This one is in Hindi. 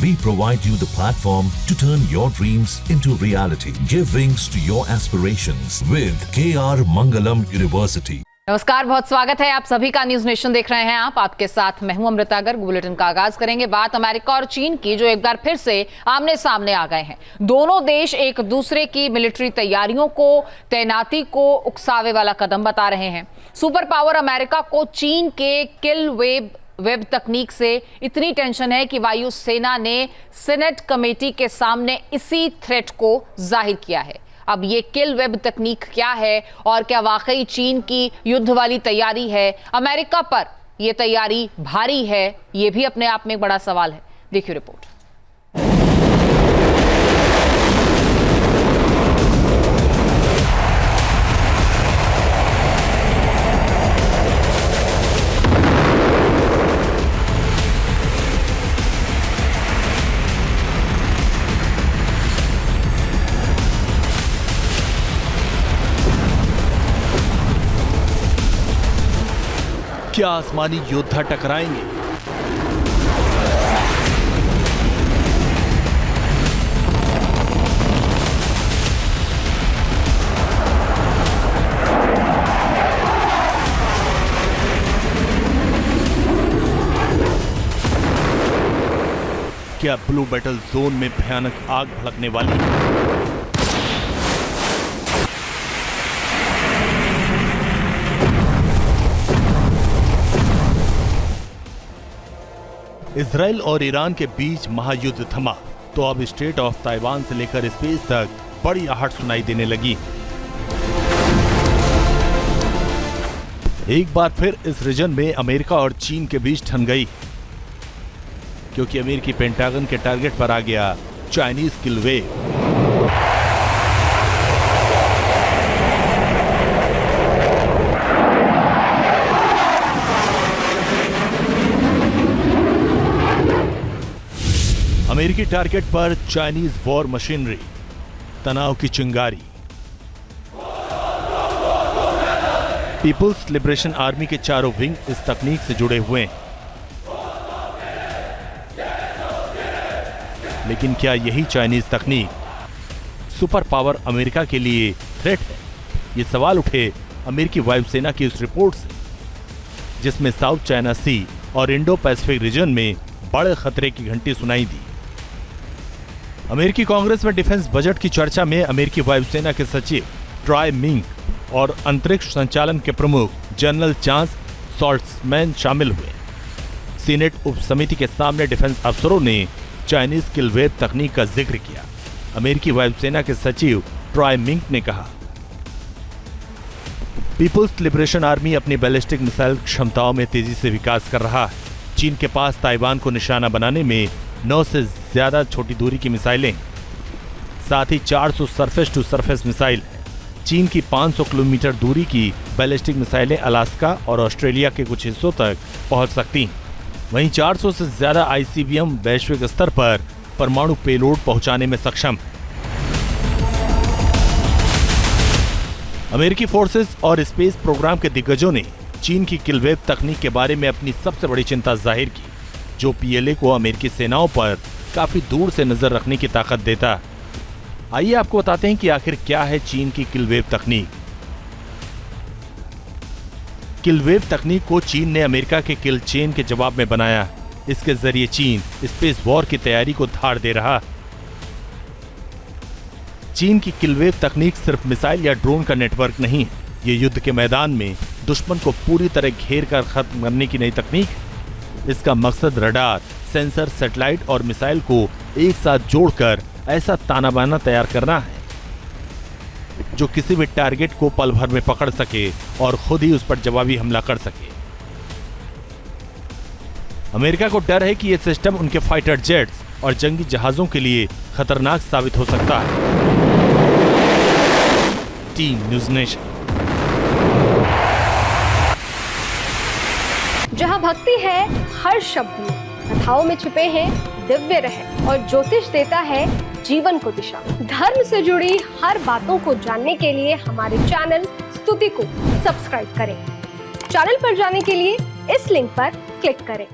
We provide you the platform to turn your dreams into reality. Give wings to your aspirations with KR Mangalam University. नमस्कार, बहुत स्वागत है आप सभी का। न्यूज नेशन देख रहे हैं आप। आपके साथ मैं हूं अमृता गर्ग। बुलेटिन का आगाज करेंगे बात अमेरिका और चीन की, जो एक बार फिर से आमने सामने आ गए हैं। दोनों देश एक दूसरे की मिलिट्री तैयारियों को, तैनाती को उकसावे वाला कदम बता रहे हैं। सुपर पावर अमेरिका को चीन के किल वेब तकनीक से इतनी टेंशन है कि वायु सेना ने सीनेट कमेटी के सामने इसी थ्रेट को जाहिर किया है। अब ये किल वेब तकनीक क्या है और क्या वाकई चीन की युद्ध वाली तैयारी है? अमेरिका पर यह तैयारी भारी है, यह भी अपने आप में एक बड़ा सवाल है। देखिए रिपोर्ट। क्या आसमानी योद्धा टकराएंगे? क्या ब्लू बैटल जोन में भयानक आग भड़कने वाली है? इजराइल और ईरान के बीच महायुद्ध थमा तो अब स्टेट ऑफ ताइवान से लेकर स्पेस तक बड़ी आहट सुनाई देने लगी। एक बार फिर इस रीजन में अमेरिका और चीन के बीच ठन गई, क्योंकि अमेरिकी पेंटागन के टारगेट पर आ गया चाइनीज किल वेव। अमेरिकी टारगेट पर चाइनीज वॉर मशीनरी, तनाव की चिंगारी। पीपुल्स लिबरेशन आर्मी के चारों विंग इस तकनीक से जुड़े हुए हैं। लेकिन क्या यही चाइनीज तकनीक सुपर पावर अमेरिका के लिए थ्रेट है? ये सवाल उठे अमेरिकी वायुसेना की उस रिपोर्ट से, जिसमें साउथ चाइना सी और इंडो पैसिफिक रीजन में बड़े खतरे की घंटी सुनाई दी। अमेरिकी कांग्रेस में डिफेंस बजट की चर्चा में अमेरिकी वायुसेना के सचिव ट्रॉय मिंग और अंतरिक्ष संचालन के प्रमुख जनरल चांस सॉल्ट्समैन शामिल हुए। सीनेट उप समिति के सामने डिफेंस अफसरों ने चाइनीज किल वेव तकनीक का जिक्र किया। अमेरिकी वायुसेना के सचिव ट्रॉय मिंग ने कहा, पीपुल्स लिबरेशन आर्मी अपनी बैलिस्टिक मिसाइल क्षमताओं में तेजी से विकास कर रहा है। चीन के पास ताइवान को निशाना बनाने में 9 से ज्यादा छोटी दूरी की मिसाइलें, साथ ही 400 सरफेस टू सरफेस मिसाइल है। चीन की 500 किलोमीटर दूरी की बैलिस्टिक मिसाइलें अलास्का और ऑस्ट्रेलिया के कुछ हिस्सों तक पहुंच सकती हैं। वहीं 400 से ज्यादा आईसीबीएम वैश्विक स्तर पर परमाणु पेलोड पहुंचाने में सक्षम है। अमेरिकी फोर्सेस और स्पेस प्रोग्राम के दिग्गजों ने चीन की किल वेव तकनीक के बारे में अपनी सबसे बड़ी चिंता जाहिर की, जो पीएलए को अमेरिकी सेनाओं पर काफी दूर से नजर रखने की ताकत देता। आइए आपको बताते हैं कि आखिर क्या है चीन की किल वेव तकनीक। किल वेव तकनीक को चीन ने अमेरिका के किल चेन के जवाब में बनाया। इसके जरिए चीन स्पेस वॉर की तैयारी को धार दे रहा। चीन की किल वेव तकनीक सिर्फ मिसाइल या ड्रोन का नेटवर्क नहीं है, ये युद्ध के मैदान में दुश्मन को पूरी तरह घेर कर खत्म करने की नई तकनीक है। इसका मकसद रडार, सेंसर, सैटेलाइट और मिसाइल को एक साथ जोड़कर ऐसा ताना बाना तैयार करना है जो किसी भी टारगेट को पल भर में पकड़ सके और खुद ही उस पर जवाबी हमला कर सके। अमेरिका को डर है कि यह सिस्टम उनके फाइटर जेट्स और जंगी जहाजों के लिए खतरनाक साबित हो सकता है। Team news nation. जहाँ भक्ति है हर शब्द में, कथाओं में छुपे हैं दिव्य रहस्य और ज्योतिष देता है जीवन को दिशा। धर्म से जुड़ी हर बातों को जानने के लिए हमारे चैनल स्तुति को सब्सक्राइब करें। चैनल पर जाने के लिए इस लिंक पर क्लिक करें।